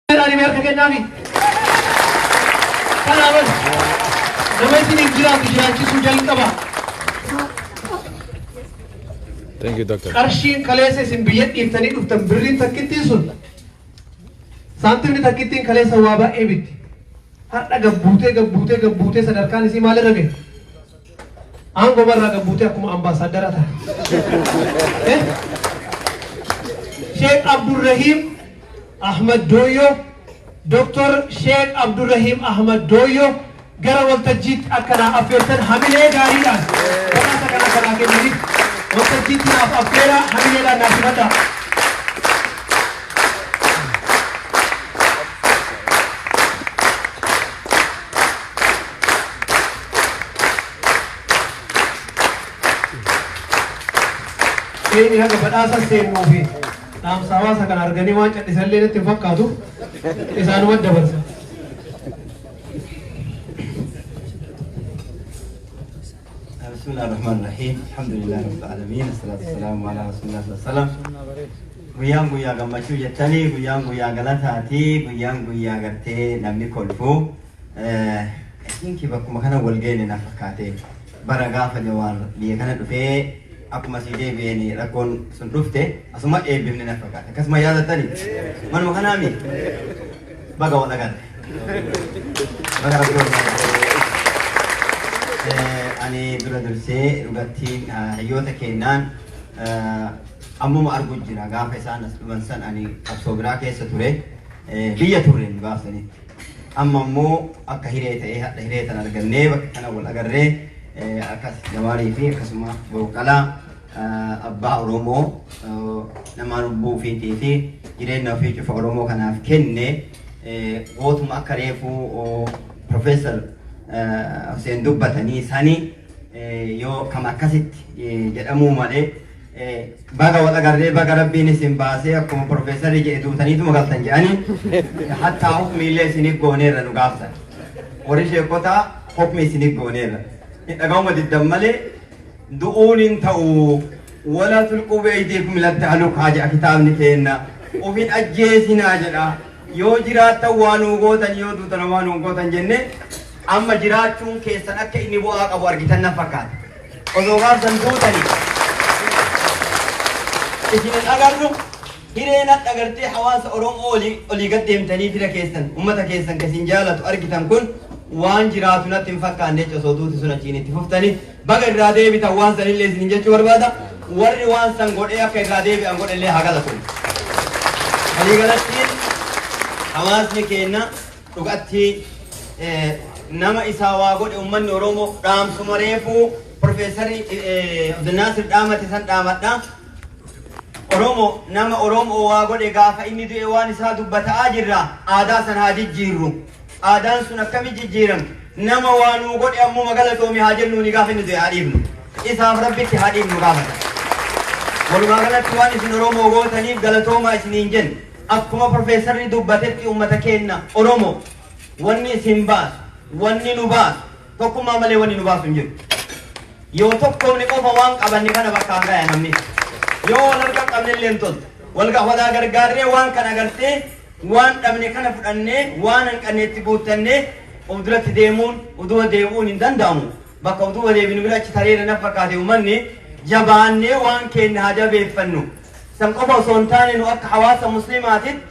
Ani mereka kenami. Kalau nama ini jiran sujain kaba. Thank you, doctor. Karshin kalese simbiyat iftani uftan birrin takitin sun. Santu ni takitin kalesa waba ebit. Hatta gabbute sadarkan isi maler lagi. Anggo barra gabbute aku ambassador ata. Sheikh Abdul Rahim Ahmad Doyo, Dr. Sheikh Abdul Rahim Ahmad Doyo, gara waltajid akana afirtan hamile garidan. Kana kana ke mari waltajid na afira hamile da nasibata. Ini haga badasa sen movie. Nam sawa sakan argani wanca disalle ne tifakadu isanu wadda barsa Bismillahirrahmanirrahim. Alhamdulillah rabbil alamin. Assalatu wassalamu ala rasulillah sallallahu alaihi wasallam. Guyyaa gammachuu jettanii guyyaa galataati guyyaa gartee namni kolfu isinki bakkuma kana wal geene na fakkaate bara gaafa jawaar biyya kana dhufee akkuma si deebi'een rakkoon sun dhufte asuma eebbifne na fakkaate akkasuma yaadatanii manuma kanaami baga wal agarre baga rabbii ani dura dursee dhugatti hayyoota kennaan ammuma arguu jira gaafa isaan as dhuman san ani qabsoo biraa keessa ture biyya turreen gaafsanii amma immoo akka hiree ta'ee hadha hiree tan argannee bakka kana wal agarree akkas Jawaarii fi akkasuma Boqqalaa abbaa Oromoo nama lubbuu fiitii fi jireenya ofii cufa Oromoo kanaaf kenne gootuma akka reefuu Profeesar Hussein dubbatanii sani yoo kama akkasitti jedhamuu malee baga wal agarree baga rabbiin isin baasee akkuma Profeesarri jedhe duutaniituma galtan jedhanii hattaa hukmi illee isinif gooneerra nu gaafsan warri sheekotaa hukmi isinif gooneerra dhaga'uma diddan malee du'uun hin ta'u wala tulquu beeydiikum ilatti halukaa jedha kitaabni keenna ofin ajjeesinaa jedha yoo jiraattan waan nu gootan yoo duutan waan nu gootan jenne amma jiraachuun keessan akka inni bu'aa qabu argitan na fakkaata osoo gaafsan duutanii isinin agarru hireen akka agartee hawaasa Oromoo olii gad deemtanii fira keessan ummata keessan kasin jaalatu argitan kun waan jiraatu natti hin fakkaanne osoo duuti sun achiin itti fuftanii baga irraa deebitan waan sanillee isinin jechuu barbaada warri waan san godhee akka irraa deebi'an godhellee haa galatu waliigalattiin hawaasni keenya dhugatti nama isaa waa godhe ummanni Oromoo dhaamsuma reefuu Profeesarri Abdulnaasir dhaamate san dhaamadha Oromoo nama Oromoo waa godhe gaafa inni du'e waan isaa dubbataa jirra aadaa san haa jijjiirru aadaan sun akkami jijjiiramti nama waa nuu godhe ammoo magala toomi haa jennu ni gaafa inni du'e haa dhiibnu isaaf rabbitti haa dhiibnu gaafata walumaa galatti waan isin Oromoo gootaniif galatoomaa isiniin jenna akkuma Profeesarri dubbatetti ummata keenya Oromoo wanni isin baasu wanni nu baasu tokkummaa malee wanni nu baasu hin jiru yoo tokkoomni qofa waan qabanni kana bakkaan gaya namni yoo wal harka qabne illee hin toltu walaa gargaarree waan kana agartee waan dhabne kana fudhannee waan hanqanneetti guuttannee of duratti deemuun uduba deebi'uun hin danda'amu bakka uduba deebinu bira achi tareera na fakkaate uummanni jabaannee waan keenya haa jabeeffannu san qofa osoo hin taane nu akka hawaasa muslimaatitti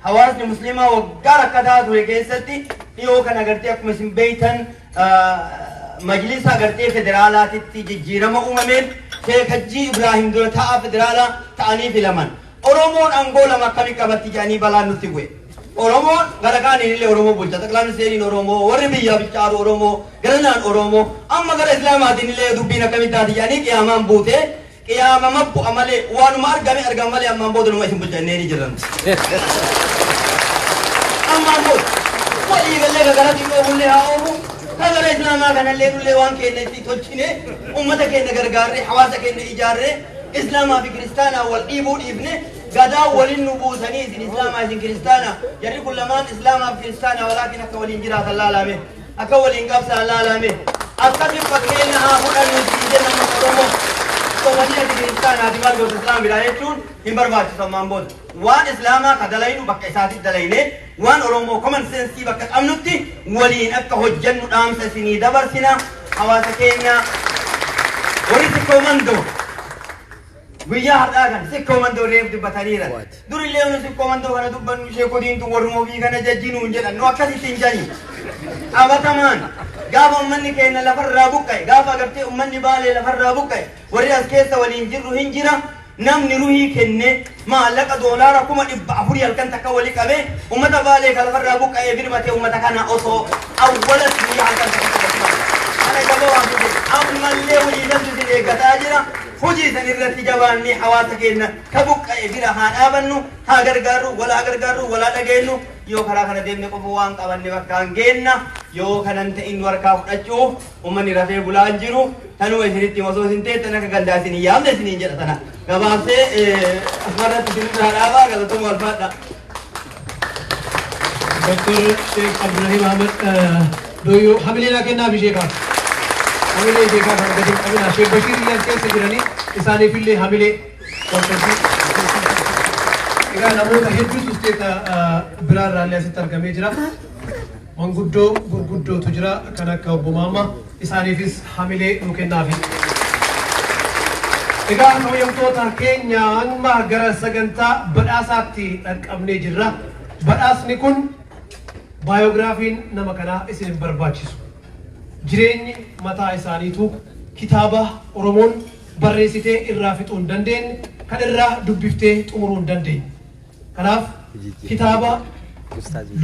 hawaasni muslimaa waggaa rakkataa ture keessatti dhiyoo kan agartee akkuma isin beeytan majlisa agartee federaalaatitti jijjiirama uumameen Sheekh Hajji Ibrahim dura taa'aa federaalaa ta'anii filaman Oromoon aangoo lama akkamii qabatti jedhanii balaan nutti bu'e Oromoon gara kaaniin illee Oromoo bulcha xaqilaa ministeeriin Oromoo warri biyyaa bilchaaru Oromoo garanaan Oromoo amma gara Islaamaatiin illee dubbiin akkamii taati jedhanii qiyaamaan buutee qiyaama mabbu amalee waanuma argame malee ammaan booda numa isin bulchannee ni jiran ammaan booda walii galee garatti dhoowwullee haa oomu kagara Islaamaa kanallee nullee waan keenya itti tolchine ummata keenya gargaarree hawaasa keenya ijaarree Islaamaa fi Kiristaanaa wal dhiibuu dhiifne gadaa waliin nu buusanii isin Islaamaa isin Kiristaanaa jarri kun lamaan Islaamaa fi Kiristaanaa walaakin akka waliin jiraatan laalame akka waliin qabsaan laalame akkasiin fakkeenya haa fudhannu isin jenna Oromoo Somalia di Islam ati mal go Islam bidayetun himbar baach samman bod wan Islama kadalainu bakka isati dalaine wan oromo common sense bakka amnutti waliin akka hojjannu dhaamsa sinii dabarsina hawaasa keenya wari komando guyyaa har'aa kan si komando reef dubbataniira durillee unu si komando kana dubbannu ishee kodiintu warrumoo fi kana jajjinuun jedhan nu akkasittiin jani qabatamaan gaafa ummanni keenya lafarraa buqqa'e gaafa agartee ummanni baalee lafarraa buqqa'e warri as keessa waliin jirru hin jira namni ruhii kenne maallaqa doolaara 400 halkan takka wali qabe ummata baalee ka lafarraa buqqa'e birmate ummata kana osoo awwalas ni halkan takka ana jaboo waan jedhe ammallee hojii dandu eeggataa jira hojii san irratti jabaanni hawaasa keenya ka buqqa'e bira haa dhaabannu haa gargaarru walaa dhageenyu yoo karaa kana deemne qofa waan qabanne bakkaan geenna yoo kanan ta'in warkaa fudhachuuf ummanni rafee bulaa jiru tanuma isinitti osoo isin teettan akka gandaa isin yaamne isiniin jedha tana gabaabsee asmarratti isinirraa dhaabaa galatoomaa ulfaadha. Dr. Sheikh Abdurrahim Ahmad Doyo hamileena kennaa fi sheekaa hamilee sheekaa kan gadi qabina Sheikh Bashir Iyyaas keessa jiranii isaaniifillee hamilee waltajjii egaa namoota hedduutu isteeta biraarraallee asitti argamee jira manguddoo gurguddootu jira kan akka obbo Maammaa isaaniifis hamilee nu kennaafi egaa hawwamtoota keenya amma gara sagantaa badhaasaatti dhaqqabnee jirra badhaasni kun baayogiraafiin nama kanaa isin hin barbaachisu jireenyi mataa isaaniitu kitaaba Oromoon barreessitee irraa fixuu hin dandeenye kan irraa dubbiftee xumuruu hin dandeenye kanaaf kitaaba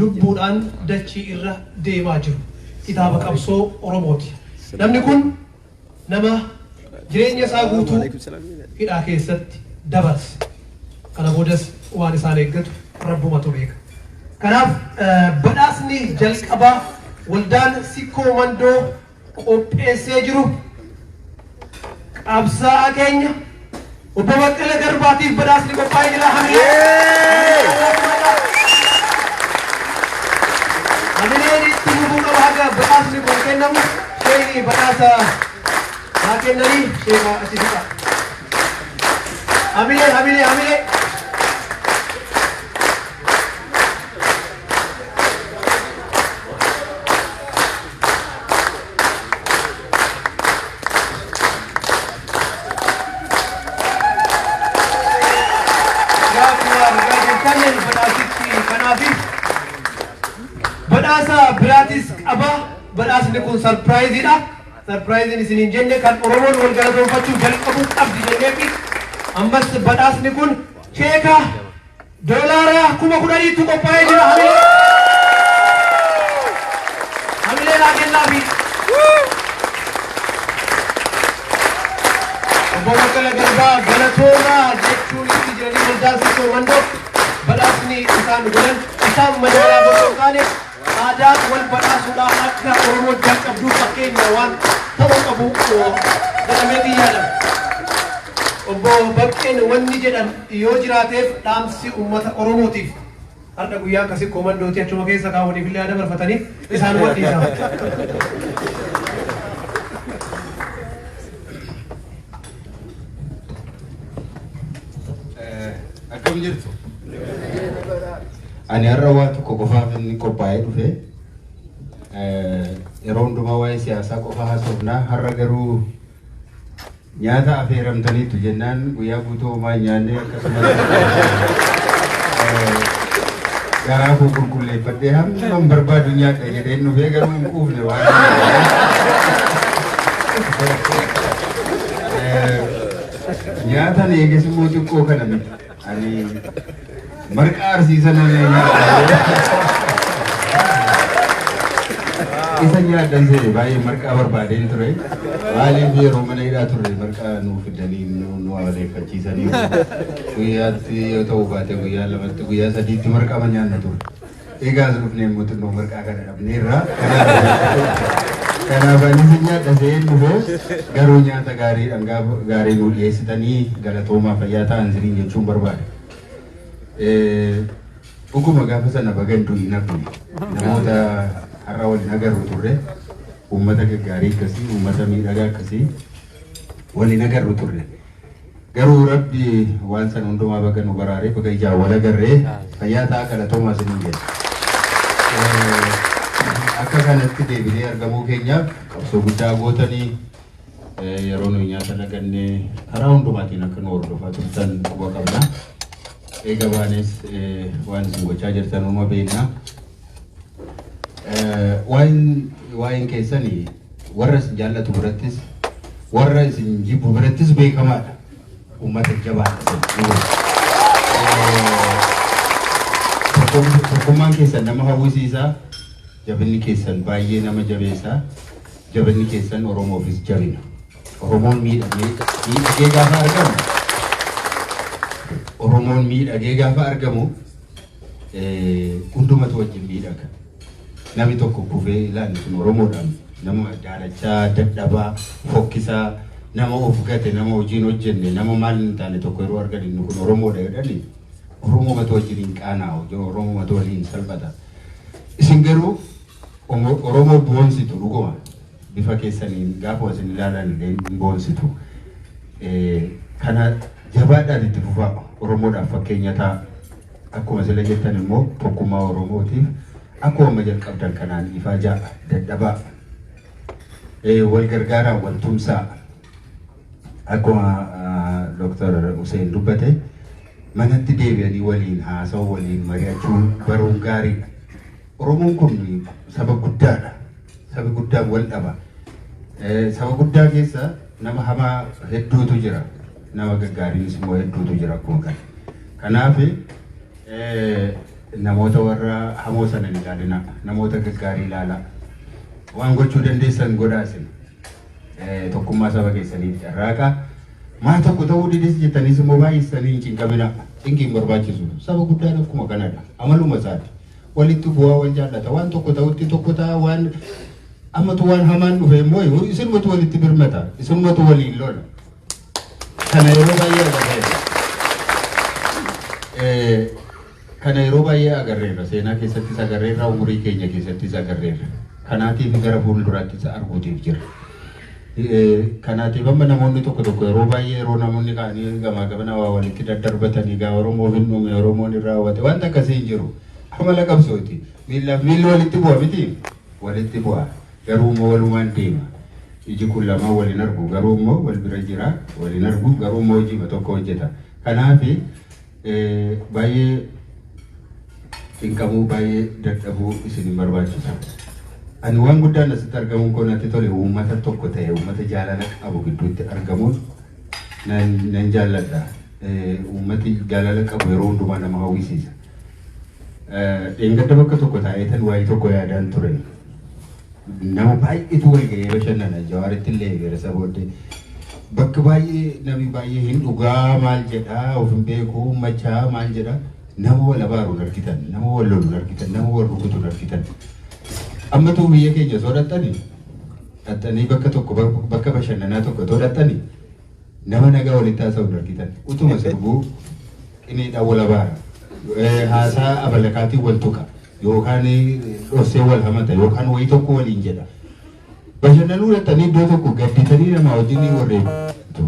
lubbuudhaan dachii irra deemaa jiru kitaaba qabsoo Oromooti namni kun nama jireenya isaa guutuu hidhaa keessatti dabarse kana boodas waan isaan eeggatu rabbumatu beeka kanaaf badhaasni jalqabaa waldaan sikkoo mandoo qopheessee jiru qabsaa'aa keenya obbo Baqqala Garbaatiif badhaasni qophaa'ee jira hamileen itti fufuu qaba haga badhaasni kun kennamu sheekii badhaasa haa kennanii sheekaa achi fixa hamilee badhaasa biraatis qaba badhaasni kun sarpiraayiziidha sarpiraayiziin isiniin jenne kan Oromoon wal galatoonfachuuf jalqabuu qabdi jenneefi ammas badhaasni kun sheeka doolaara 10,000tu qophaa'ee jira hamilee naa kennaafi obbo Baqqala Garbaa galatoomaa jechuun itti jiranii waldaa sikkoo mandoo badhaasni isaan godhan isaan madaalaa boqoo kaane aadaa wal badhaasuudhaan akka Oromoo jalqabduu fakkeenya waan ta'uu qabu jedhamee yaadama. Obbo Baqqeen wanni jedhan yoo jiraateef dhaamsi uummata Oromootiif har'a guyyaa akkasii komandooti achuma keessa kaawwaniif illee aadaa barfatanii isaan wadhiisaa. Akkam jirtu? Ani har'a waa tokko qofaaf inni qophaa'ee dhufe yeroo hundumaa waa'ee siyaasaa qofa haasofnaa har'a garuu nyaata affeeramtaniitu jennaan guyyaa guutuu homaa nyaannee akkasumas garaa koo qulqulleeffadhee hamman barbaadu nyaadha jedheen dhufee garuu hin quufne waan nyaatan eeges immoo xiqqoo kana miti ani marqa arsiisan isa nyaadhan seene baay'ee marqaa barbaadeen ture maaliif yeroo mana hidhaa turre marqaa nuuf fidanii nu awaaleeffachiisanii guyyaatti yoo ta'u baate guyyaa lamatti guyyaa sadiitti marqaa nyaanna ture eegaas dhufnee immoo xinnoo marqaa kana dhabneerra kanaaf ani si nyaadha seen dhufee garuu nyaata gaariidhaan gaarii nu dhiyeessitanii galatoomaa fayyaa ta'an siniin jechuun barbaade. Dhuguma gaafa sana bagantuu hin hafne namoota har'a waliin agarru turre uummata gaggaarii akkasii uummata miidhagaa akkasii waliin agarru turre Garuu rabbi waan san hundumaa bakka nu baraaree bakka ijaa wal agarree fayyaa ta'a kadhatoomaa isin jedha. Akka kanatti deebinee argamuu keenyaaf qabsoo guddaa gootanii yeroo nuyi nyaata dhagannee karaa hundumaatiin akka nu hordofaa turtan quba qabna. Eega baanes waan isin gochaa jirtan uuma beekna. Waa'een keessanii warra isin jaallatu birattis warra isin jibbu birattis beekamaadha. Uummata jabaadha. Tokkummaan keessan nama hawwisiisaa, jabinni keessan baay'ee nama jabeessaa, jabinni keessan Oromoofis jabina. Oromoon miidhagee gaafa argamu, Oromoon miidhagee gaafa argamu hundumatu wajjin miidhaga. Namni tokko kufee ilaalu kun Oromoodhaan nama daalachaa, dadhabaa, fokkisaa, nama of gate, nama hojiin hojjenne, nama maal hin taane tokko yeroo argan inni kun Oromoodha jedhani Oromoo mata wajjin qaanaa, Oromoo mata waliin salphata. Isin garuu Oromoo boonsitu dhuguma bifa keessaniin gaafa isin ilaalan illee boonsitu. Kana jabaadhaan itti fufaa Oromoodhaaf fakkeenya ta'a. Akkuma sila jettan immoo tokkummaa Oromootiif akkuma jalqabdan kanaan ifaa ja'a dadhabaa wal gargaaraa wal tumsaa akkuma Dr. Hussein dubbate manatti deebi'anii waliin haasa'uu waliin mari'achuu baruun gaariidha. Oromoon kun saba guddaadha. Saba guddaa wal dhaba. Saba guddaa keessa nama hamaa hedduutu jira. Nama gaggaariinis immoo hedduutu jira akkuma kana. Kanaaf namoota warra hamoo sana hin ilaalina. Namoota gaggaarii ilaalaa. Waan gochuu dandeessan godhaa isin. Tokkummaa saba keessaniif carraaqa. Maa tokko ta'uu didis jettaniis immoo baay'isanii hin cinqamina. Cinqiin barbaachisu. Saba guddaan akkuma kanadha. Amaluma isaati. Walitti bu'aa wal jaallata. Waan tokko ta'utti tokko ta'a waan ammatu waan hamaan dhufe immoo isinumatu walitti birmata. Isinumatu waliin lola. Kana yeroo baay'ee agarreera. Kana yeroo baay'ee agarreera. Seenaa keessattis agarreera. Umurii keenya keessattis agarreera. Kanaatiif gara fuulduraattis arguutiif jira. Kanaatiif amma namoonni tokko yeroo baay'ee yeroo namoonni ka'anii gamaa gamana waa walitti daddarbatanii gaa Oromoo hin dhume Oromoon irraa hawwate wanta akkasii hin jiru. Amala qabsooti. Miilli walitti bu'a miti. Walitti bu'a. Garuu immoo walumaan deema. Iji kun lama waliin argu garuu immoo wal bira jira waliin argu garuu immoo hojii tokko hojjeta. Kanaaf baay'ee cinqamuu baay'ee dadhabuu isin barbaachisa. Ani waan guddaan asitti argamuun kun natti tole uummata tokko ta'e uummata jaalala qabu gidduutti argamuun nan jaalladha. Uummati jaalala qabu yeroo hundumaa nama hawwisiisa. Dheengadda bakka tokko taa'eetan waa'ee tokko yaadaan ture. Nama baay'eetu wal ga'ee bashannana Jawaaritti illee beerasa booddee. Bakka baay'ee namni baay'ee hin dhugaa maal jedhaa of hin beekuu machaa maal jedhaa nama wal abaaruun argitan nama wal loluun argitan nama wal rukutuun argitan. Ammatu biyya keenya dhattanii bakka tokko bakka bashannanaa tokko dhattanii nama nagaa walitti haasa'uun argitan. Utuma sirbuu qineedhaan wal abaara. Haasaa abalakaatiin wal tuqa yookaan dhossee wal hamata yookaan wayii tokko waliin jedha. Bashannanuu dhattanii iddoo tokko gadditanii nama wajjin warreeffatu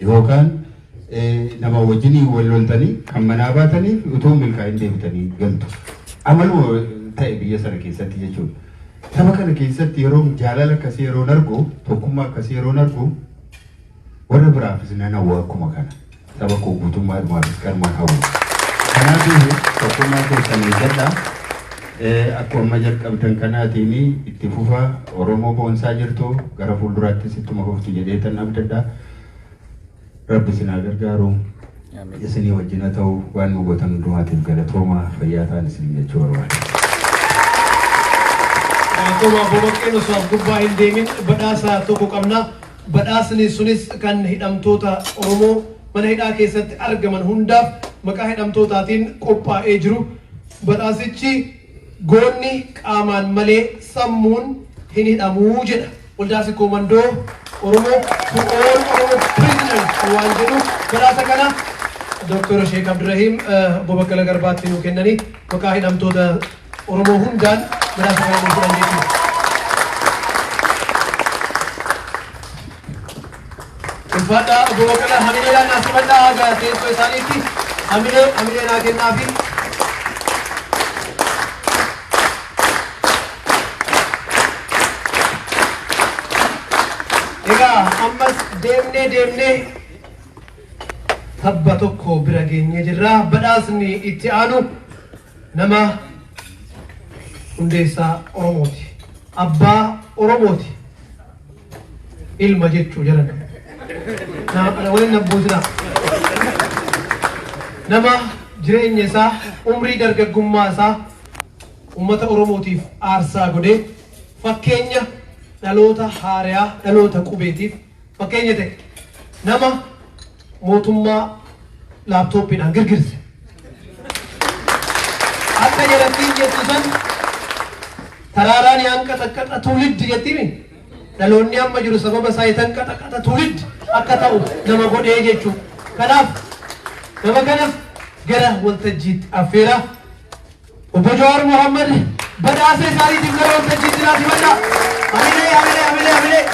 yookaan nama wajjin wal loltanii kan manaa baatanii utuu milkaa'in deebitanii galtu. Amaluma ta'e biyya sana keessatti jechuudha. Saba kana keessatti yeroo jaalala akkasii yeroo argu tokkummaa akkasii yeroo argu warra biraafis nan hawwa akkuma kana. Saba koo guutummaa dhumaafis karmaan hawwa. Kanaaf tokkummaa keessanii jedha akkuma jalqabdan kanaatiin itti fufaa Oromoo boonsaa jirtu gara fuulduraattis ittuma fuftu jedheetan abdadha. Rabbi isin haa gargaaru. Isinii wajjin haa ta'u waan nu gootan hundumaatiif galatooma fayyaa ta'an isin jechuu barbaada. Akkuma boboqqeen osoo as gubbaa hin deemin badhaasa tokko qabna. Badhaasni sunis kan hidhamtoota Oromoo mana hidhaa keessatti argaman hundaaf maqaa hidhamtootaatiin qophaa'ee jiru. Badhaasichi goonni qaamaan malee sammuun hin hidhamuu jedha. Waldaasi koomandoo Oromoo Oromoo President waan jedhu badhaasa kana Dr. Sheikh Abdurrahim Bobakkala Garbaatti nuu kennanii maqaa hidhamtoota Oromoo hundaan badhaasa kana nuu fudhan jechuudha. Ulfaadhaa obbo Baqqalaa hamileedhaan asifadhaa haga teessoo isaaniitti hamilee naa kennaafi. Egaa ammas deemnee tabba tokko bira geenyee jirra. Badhaasni itti aanu nama hundeessaa Oromooti. Abbaa Oromooti. Ilma jechuu jedhan. Waliin nabbuutina. Nama jireenya isaa umrii dargaggummaa isaa uummata Oromootiif aarsaa godhee fakkeenya dhaloota haaraa dhaloota qubeetiif fakkeenya ta'e nama mootummaa laaptooppiidhaan girgirse. Akka jedhattiin jettu san taraaraan yaan qaxaqaxa tuuliddi jettiin dhaloonni amma jiru sababa isaa itan qaxaqaxa tuuliddi akka ta'u nama godhee jechuudha. Kanaaf nama kana gara waltajjiitti affeera. Obbo Jawaar Mohammad badhaasa isaaniitiif gara waltajjiitti naati badhaa. Hamilee.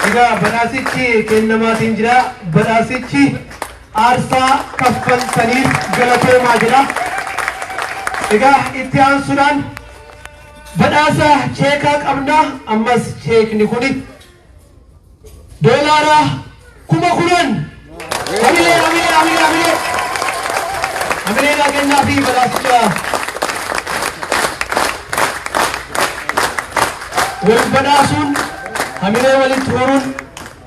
Egaa badhaasichi kennamaatiin jira. Badhaasichi aarsaa kaffaltaniif galatoomaa jira. Egaa itti aansuudhaan badhaasa cheekaa qabna. Ammas cheekni kuni doolaara 10,000. Hamilee naa kennaa fi badhaasicha wal badhaasuun hamilee walitti horuun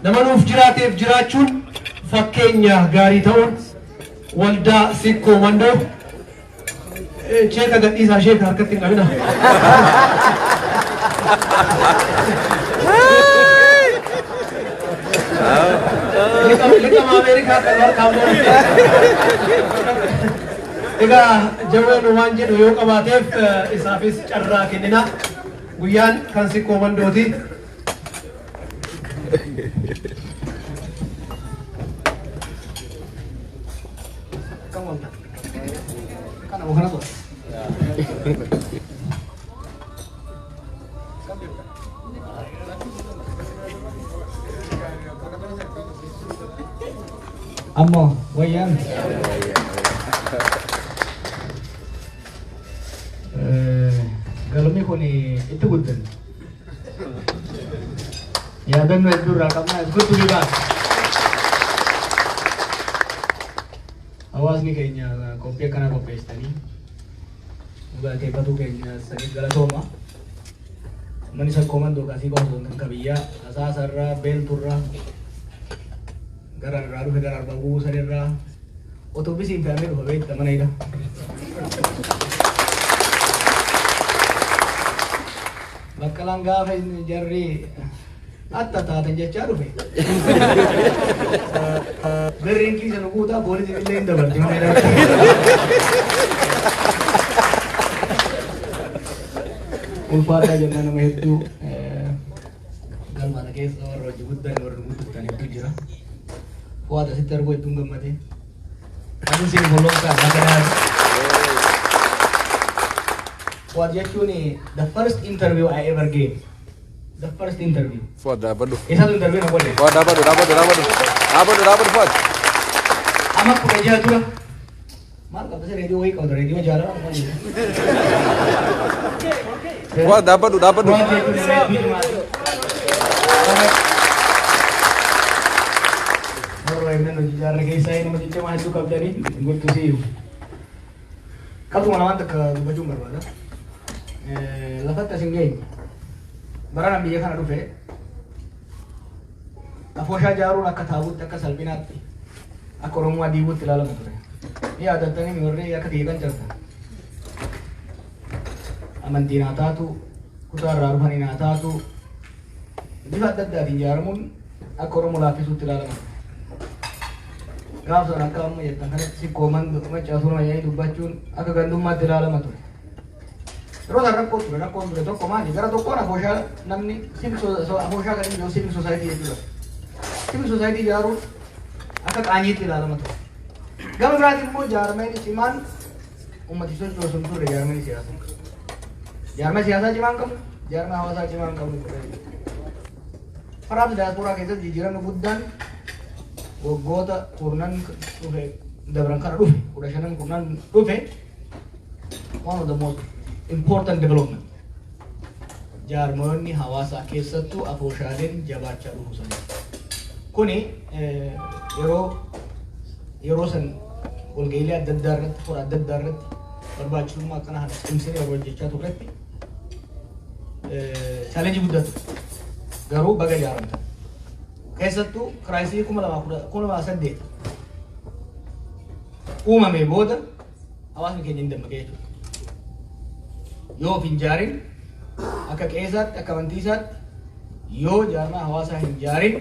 nama nuuf jiraateef jiraachuun fakkeenya gaarii ta'uun waldaa sikkoo mandoo cheeka gadhiisaa sheeka harkatti hin qabina. Liqama Ameerikaa kan harkaan morte. Egaa jawween waan jedhu yoo qabaateef isaafis carraa kennina. Guyyaan kan sikkoo mandooti. Ammo wayyan galmi kun itti guddan yaadannoo hedduurraa qabnaa iskutti bibaas hawaasni keenya qophii akkana qopheessanii dhugaateeffatuu keenya saniif galatooma manni sakkoo mandoo qasii qabu kan kabiyyaa asaasarraa beelturraa gara irraa dhufe gara arbaa guubuu sanirraa otoobisiin fe'amee dhufa beekta mana hidha. Baqqalaan gaafa jarri atta taatan jechaa dhufe. Birriin kiisa nu guutaa poolisiin illee hin dabarti mana hidha. Ulfaataa jennaa nama hedduu galmana keessa warra hojii guddaa warra guddattan hedduu jira. Fuad asitti arguu hedduun gammade. Aduun siin bolloonsaa nagadaa. Fuad jechuun the first interview I ever gave. The first interview. Fuad daabadhu. Eessatu interview na godhe? Fuad daabadhu Fuad. Amma kudha jaha dura. Maal qabda se reediyoo wayii qabda reediyoo jaalala. Fuad daabadhu. Fuad jechuun reediyoo maal? Memang jarang kisah ini macam mana tu kau jadi, gue tu sih. Kalau mana mana ke baju berbeda, lepas tu singgih, barang ambil je kan ada fe. Afosha jaru nak ketahui tak kesalbinat, aku orang mau dibuat dalam tu. Ia ada tanya murni ia ketiban cerita. Amantina tu, kutar raruhani nata tu. Dia ada dari jarumun, aku orang mau lapis tu dalam. Gaaf sana akka amma jettan kanatti sikkoo macaasuma yaa'ii dubbachuun akka gandummaatti ilaalama ture. Yeroo sana rakkoon ture tokko maali gara tokkoon afooshaa namni afooshaa kan inni civic society jechuudha. Civic society ijaaruun akka qaanyiitti ilaalama ture. Gama biraatiin immoo jaarmeen cimaan ummati sochoosu sun turre jaarmanii siyaasaa. Jaarmaa siyaasaa cimaa hin qabnu, jaarmaa hawaasaa cimaa hin qabnu. Karaaf diyaasporaa keessatti jijjiiramni guddaan waggoota kurnan dhufe dabran kana dhufe 15 kurnan dhufe one of the most important development. Jaarmoonni hawaasaa keessattuu afooshaaleen jabaachaa dhufu sana. Kuni yeroo san walga'iilee adda addaa irratti fora adda addaa irratti barbaachisummaa akkana hana cimsinee yeroo hojjechaa turretti chaalenjii guddatu garuu baga jaaramta. Keessattuu kiraayisii 2008 uumamee booda hawaasni keenya hin dammaqee jechuudha. Yoo of hin jaarin akka qe'eessaatti akka amantiisaatti yoo jaarmaa hawaasaa hin jaarin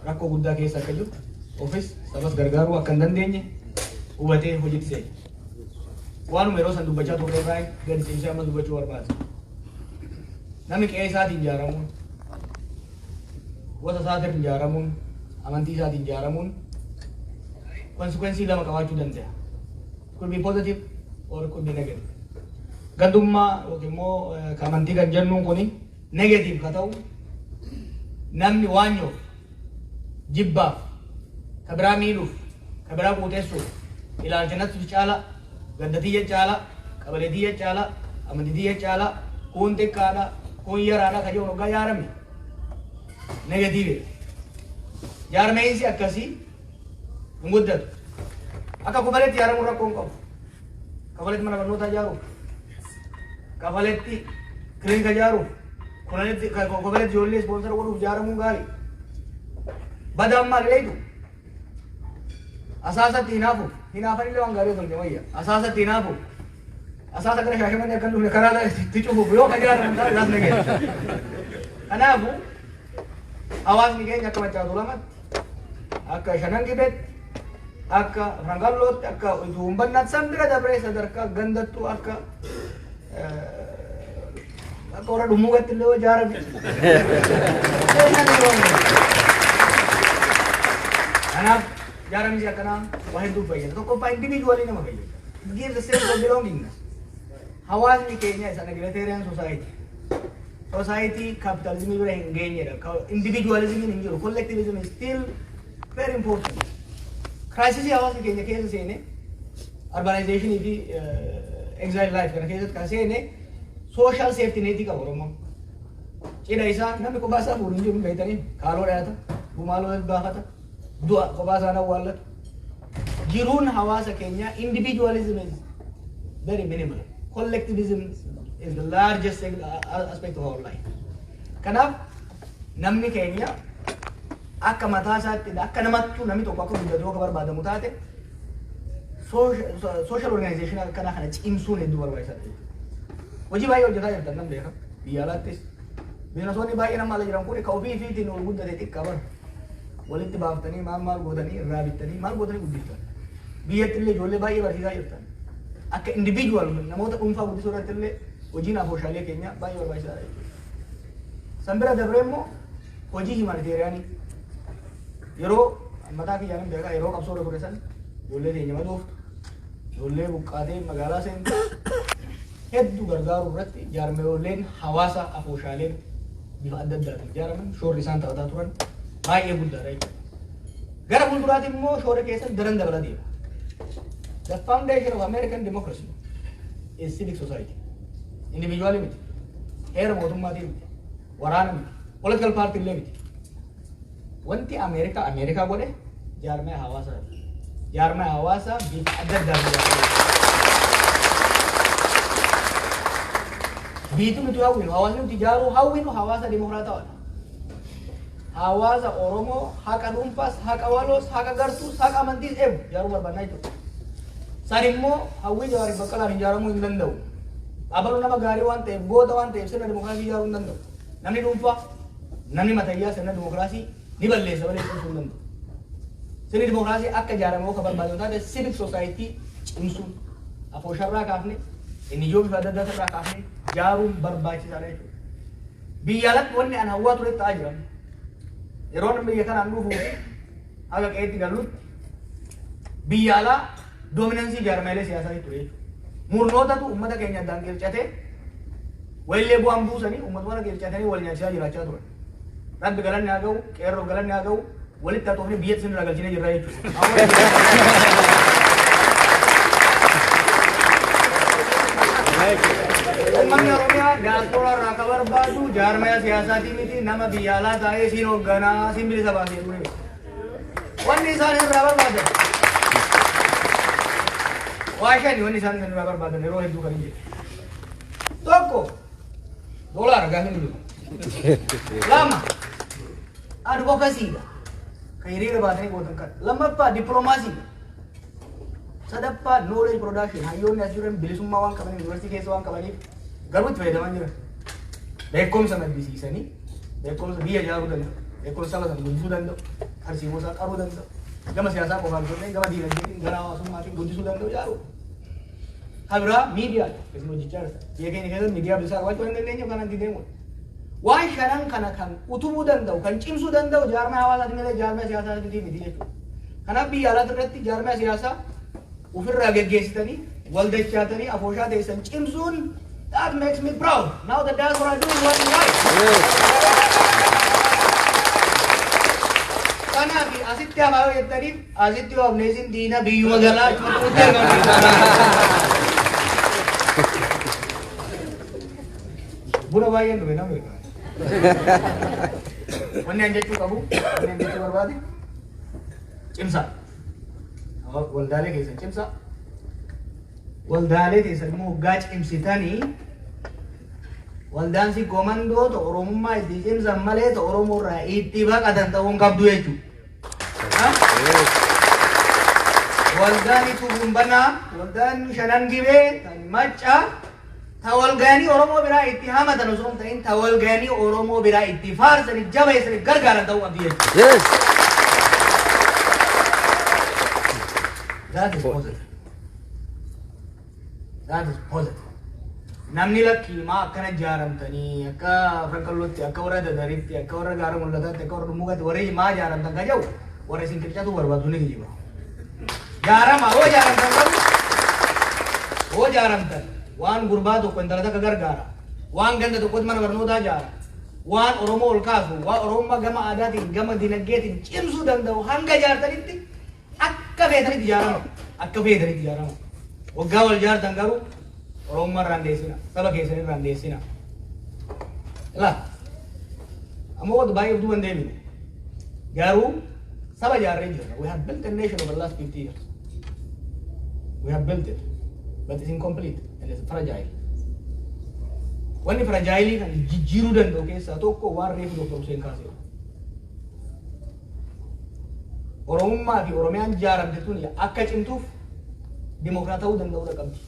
rakkoo guddaa keessa akka jiru ofis sabas gargaaruu akka hin dandeenye hubatee hojiitti seene. Waanuma yeroo san dubbachaa turre irraa gadi cimsee amma dubbachuu barbaada. Namni qe'ee isaatiin ijaaramuun, gosa isaatiin ijaaramuun, amantii isaatiin ijaaramuun konsekweensii lama qabaachuu danda'a. Could be positive or could be negative. Gandummaa yookiin immoo amantii kan jennuun kuni negative ka ta'u namni waan yoo jibbaaf ka biraa miidhuuf ka biraa quuteessuuf ilaalcha natti caala gaddatiyya caala qabaletiyya caala amantitiyya caala kun xiqqaadha kun yaraadha ka jedhu hoggaa yaarame negative. Jaarmeensi akkasii hin guddatu. Akka kofaletti yaaramuun rakkoo hin qabu. Kofaletti mana barnootaa ijaaruuf, kofaletti kilinika ijaaruuf, kofaletti ijoollee ispoonsara godhuuf ijaaramuun gaarii. Badaan maal eegu? Asaasatti hinaafu, hinaafanillee waan gaarii osoo hin wayya. Asaasatti hinaafu, asaasa gara Shaashamannee akka hin dhufne karaa itti cufuuf yoo ka ijaaraman taate laafne geessa. Kanaafu hawaasni keenya akka Machaatu Lamatti, akka Shanan Gibeetti, akka Rangallootti, akka Uumbannaatti san bira dabree sadarkaa gandattuu akka warra dhummuugatti illee yoo ijaarame. Kanaaf ijaaramsi akkanaa waa hedduuf fayyada. Tokkoffaa individualii nama fayyada. It gives a sense of belongingness. Hawaasni keenya is an egalitarian society. Society capitalism bira hin geenyedha. Individualism hin jiru. Collectivism is still very important. Crisis hawaasni keenya keessa seene urbanization fi exile life kana keessatti kan seene social safety net qaba Oromoon. Cidha isaa namni kophaa isaa fuudhu hin jiru beektanii kaaloo dhaata, gumaaloo baafata, du'a kophaa isaa awwaallata. Jiruun hawaasa keenya individualism is very minimal. Collectivism is the largest aspect of our life. Kanaaf namni keenya akka mataa isaatti akka namattuu namni tokko akka guddatu akka barbaadamu taate social organization akkana kana cimsuun hedduu barbaachisaadha. Hojii baay'ee hojjetaa jirtan nan beeka. Biyya alaattis bineensonni baay'een amma ala jiran kun ka ofii fiitiin ol guddate xiqqaa bara. Walitti baaftanii maal gootanii irraa bittanii maal gootanii guddiftan. Biyyatti illee ijoollee baay'ee barsiisaa jirtan. Akka individual namoota dhuunfaa guddisuu irratti illee hojiin afooshaalee keenya baay'ee barbaachisaadha jechuudha. San bira dabree immoo hojii himaniteeriyaanii yeroo mataa kiyyaan beekaa yeroo qabsoo ture san ijoollee keenya madooftu ijoollee buqqaatee magaalaa seentu hedduu gargaaruu irratti jaarmeeyoleen hawaasa afooshaaleen bifa adda addaatiin ijaaraman shoorri isaan taphataa turan baay'ee guddaadha jechuudha. Gara fuulduraatti immoo shoora keessatti daran dabalaa deema. The foundation of American democracy is civic society. Individual miti, heera mootummaatiin miti, waraana miti, political party illee miti. Wanti Ameerikaa godhe jaarmee hawaasaati. Jaarmee hawaasaa bifa adda addaatiin. Biitu nuti hawwinu, hawaasni nuti ijaaruu hawwinu hawaasa dimokiraatawaadha. Hawaasa Oromoo haqa dhuunfaas, haqa waloos, haqa gartuus, haqa amantiis eegu ijaaruu barbaannaa jechuudha. San immoo hawwii Jawaar Baqqalaan ijaaramuu hin danda'u. Abaluu nama gaarii waan ta'eef goota waan ta'eef sirna dimokiraasii ijaaruu hin danda'u. Namni dhuunfaa, namni matayyaa sirna dimokiraasii ni balleessa malee cimsuu hin danda'u. Sirni dimokiraasii akka ijaaramu akka barbaadamu taate civic society cimsuun afoosharraa kaafne inni ijoo bifa adda addaa irraa kaafne ijaaruun barbaachisaadha jechuudha. Biyya alatti wanni an hawwaa ture ta'aa jiran yeroo namni biyya kanaan dhufu haga qe'eetti galuutti biyya alaa doominansii jaarmaalee siyaasaa ture jechuudha. Murnootatu uummata keenya addaan qircatee walillee bu'aan buusanii uummatuma qircatanii wal nyaachisaa jiraachaa turan. Rabbi galanni haa ga'u, qeerroo galanni haa ga'u, walitti haa toofne biyya isin irraa galchinee jirra jechuudha. Uummanni Oromiyaa diaasporaa irraa akka barbaadu jaarmaya siyaasaatii miti nama biyya alaa taa'ee siin hoogganaa siin bilisa baasee ture. Wanni isaan irraa barbaadan waa shani wanni isaan irraa barbaadan yeroo hedduu kan hin jedhu. Tokko doolaara gaafa hin jiru. Lama advokasiidha. Kan hiriira baatanii gootan kan. Lammaffaa dippiloomaasiidha. Sadaffaa knowledge production hayyoonni as jiran bilisummaa waan qabaniif yuunivarsiitii keessa waan qabaniif garuu itti fayyadamaa jiran. Beekumsa maddisiisanii beekumsa biyya ijaaruu danda'u. Beekumsa saba sana guddisuu danda'u. Tarsiimoo isaa qaruu danda'u. Gama siyaasaa qofaan ta'ee gama diinagdeetiin gara hawaasummaatiin guddisuu danda'u ijaaruu. Kabira miidiyaa keessumaa hojjechaa jirta. Biyya keenya keessatti miidiyaa bilisaa qabaachuu hin dandeenye kanaan dideemu. Waan shanan kana kan utubuu danda'u kan cimsuu danda'u jaarmaa hawaasaatiin malee jaarmaa siyaasaatiin miti jechuudha. Kanaaf biyya alaatti irratti jaarmaa siyaasaa ofirraa geggeessitanii waldachaatanii afooshaa teessan cimsuun that makes me proud. Now the diaspora are doing what we like. Kanaaf asitti hamaa jettaniif asitti oofneesin diina biyyuma galaa cuutuutti buna baay'een dhufe nama beekaa. Wanni an jechuu qabu, wanni an jechuu barbaade cimsaa. Waldaalee keessan cimsaa. Waldaalee keessan immoo hoggaa cimsitanii waldaan si komandoota Oromummaa itti cimsan malee ta Oromoo irraa itti baqatan ta'uu hin qabdu jechuudha. Waldaan itti gumbanaa, waldaan shanan gibee, tan maccaa, ta walgaanii Oromoo biraa itti hamatan osoo hin ta'in ta walgaanii Oromoo biraa itti faarsanii jabeessanii gargaaran ta'uu qabdi jechuudha. That is positive. That is positive. Namni lakkii maa akkana ijaaramtanii akka Franqallootti akka warra Dadaritti akka warra Gaara Mul'ataatti akka warra Dummugaatti warri maa ijaaramtan ka jedhu warra isin qircatu barbaadu ni kijiba. Jaarama hoo ijaaramtan qabu hoo ijaaramtan waan gurbaa tokko intala takka gargaara waan ganda tokkotti mana barnootaa ijaara waan Oromoo ol kaasu waan Oromummaa gama aadaatiin gama dinagdeetiin cimsuu danda'u hanga ijaartanitti akka feetanitti ijaarama akka feetanitti ijaarama. Waggaa wal ijaartan garuu Oromummaa irraan deessina saba keessan irraan deessina. Ilaa ammoo wanta baay'ee duuba hin deemine garuu saba ijaarree jirra. We have built a nation over the last 50 years. We have built it, but it's incomplete and it's fragile. Wanni fragile kan jijjiiruu danda'u keessaa tokko waan reefu Dr. Hussein kaasee. Oromummaa fi Oromiyaan ijaaramte tun akka cimtuuf dimokiraata ta'uu danda'uu qabdi.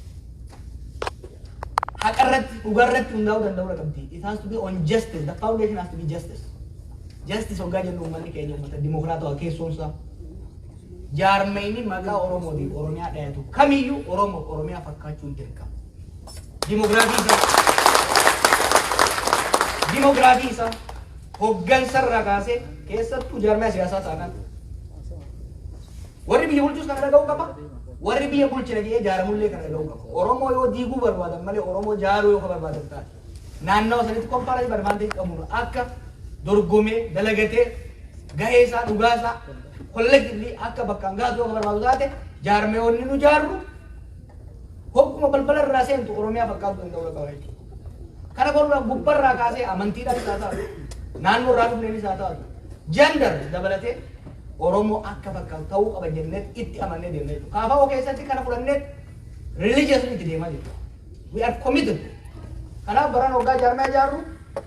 Haqarratti dhugarratti hundaa'uu danda'uu qabdi. It has to be on justice. The foundation has to be justice. Justice hoggaa jennu uummanni keenya uummata dimokiraatawaa keessoomsaa. Jaarmayni maqaa Oromootiif Oromiyaa dhayatu kamiyyuu Oromiyaa fakkaachuu hin dirqamu. Dimoogiraafii isaa hoggansarraa kaasee keessattuu jaarmaya siyaasaa taanaan warri biyya bulchus kana dhaga'uu qaba. Warri biyya bulchina jedhee jaaramullee kana dhaga'uu qaba. Oromoo yoo diiguu barbaadan malee Oromoo jaaruu yoo barbaadan taate naannawa sanitti qophaa'a barbaadee qabuun akka dorgomee dalagatee gahee isaa dhugaa isaa kollektiivli akka bakkaan gaatu yoo barbaadu taate jaarmeewwanni nu jaarru hogguma balbala irraa seentu Oromiyaa fakkaatu danda'uu qaba jechuudha. Kana godhuudhaaf gubbarraa kaasee amantiidhaan isaa taatu naannoo irraa dhufneen isaa taatu jandar dabalatee Oromoo akka fakkaatu ta'uu qaba jennee itti amannee deemnee jechuudha. Kaafaa keessatti kana fudhannee religiously itti deemaa jirra. We are committed. Kanaaf baraan hoggaa jaarmee ijaarru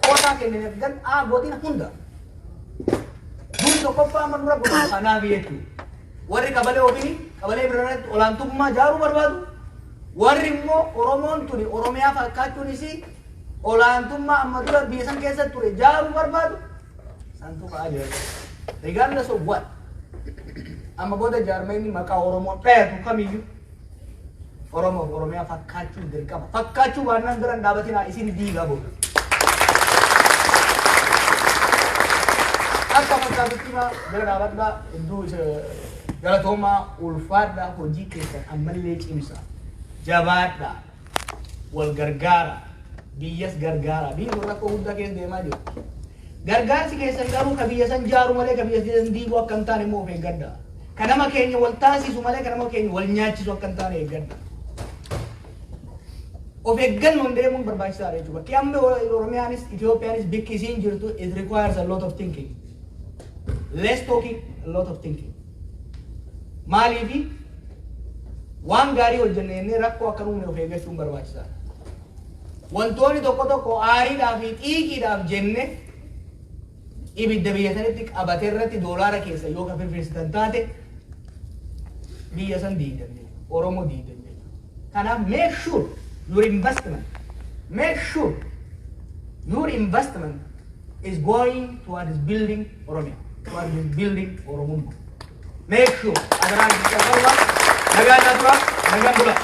qoosaa kenneef gan gootiin hunda. Durii tokkoffaa amma dura godhu kanaaf jechuudha. Warri qabalee ofii qabalee birarratti olaantummaa ijaaruu barbaadu. Warri immoo Oromoon tuni Oromiyaa fakkaachuunis olaantummaa amma dura biyya san keessatti ture ijaaruu barbaadu. Santu ka'aa jira. Regardless of what. Amma booda jaarmeenni maqaa Oromoo dhayatu kamiyyuu Oromoof Oromiyaa fakkaachuu dirqama. Fakkaachuu baannaan biran dhaabatinaa isin diigaa booda. Akka fakkaatutti bira dhaabadhaa hedduu Galatoomaa ulfaadhaa hojii keessan ammallee cimsa. Jabaadhaa. Wal gargaara. Biyyas gargaara. Biyyi kun rakkoo guddaa keessa deemaa jiru. Gargaarsi keessan garuu ka biyya san jaaru malee ka biyya san diiguu akka hin taane immoo of eeggadhaa. Ka nama keenya wal taasisu malee ka nama keenya wal nyaachisu akka hin taane eeggadhaa. Of eeggannoon deemuun barbaachisaadha jechuudha. Bakki amma Oromiyaanis Itoophiyaanis bikki isiin jirtu it requires a lot of thinking. Less talking, a lot of thinking. Maaliifi waan gaarii hojjennee rakkoo akka nuumne of eeggachuun barbaachisaadha. Wantoonni tokko tokko aariidhaaf fi xiiqiidhaaf jenne ibidda biyya sanitti qabatee irratti doolaara keessa yoo ka firfirsitan taate biyya san diidan Oromoo diidan. Kanaaf make sure your investment is going towards building Oromia, towards building Oromummaa. Make sure. Agaraan Allah, nagaan natura, nagaan bula.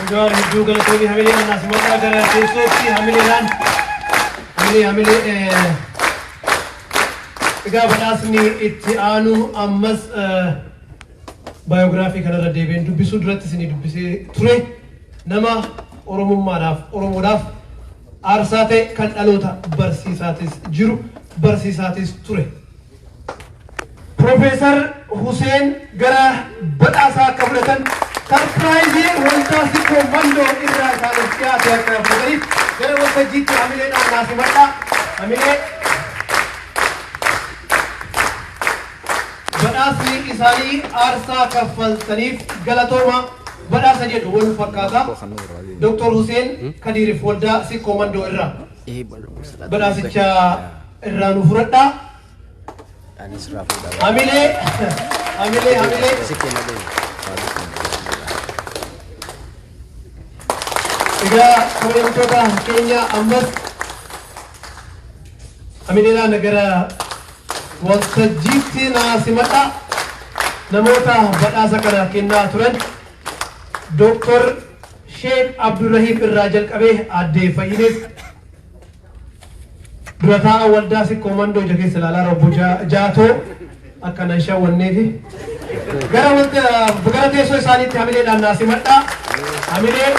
Jawab hidup kalau tu hamil yang nasi makan agar besok si hamilan egaa badhaasni itti aanu ammas baayogiraafii kanarra deebiin dubbisuu duratti isinii dubbisee ture nama Oromummaadhaaf Oromoodhaaf aarsaa ta'e kan dhaloota barsiisaatis jiru barsiisaatis ture. Profeesar Huseen gara badhaasaa akka fudhatan sarpiraayizii waltaasii koomandoo irraa isaaniif dhiyaate akka fudhataniif gara waltajjiitti hamileedhaan naasimadhaa. Hamilee badhaasni isaanii aarsaa kaffaltaniif galatooma badhaasa jedhu wal fakkaata. Dr. Huseen Kadiiriif waldaa si koomandoo irraa badhaasicha irraa nu fudhadhaa. Hamilee egaa kabajamtoota keenya ammas hamileedhaan gara waltajjiitti naasimadhaa. Namoota badhaasa kana kennaa turan Dr. Sheikh Abdurrahim irraa jalqabee addee Fayyinees durataa waldaa si koomandoo ija keessa ilaalaa Rabbo Jaatoo akkana shawwanneefi gara teessoo isaaniitti hamileedhaan naasimadhaa. Hamilee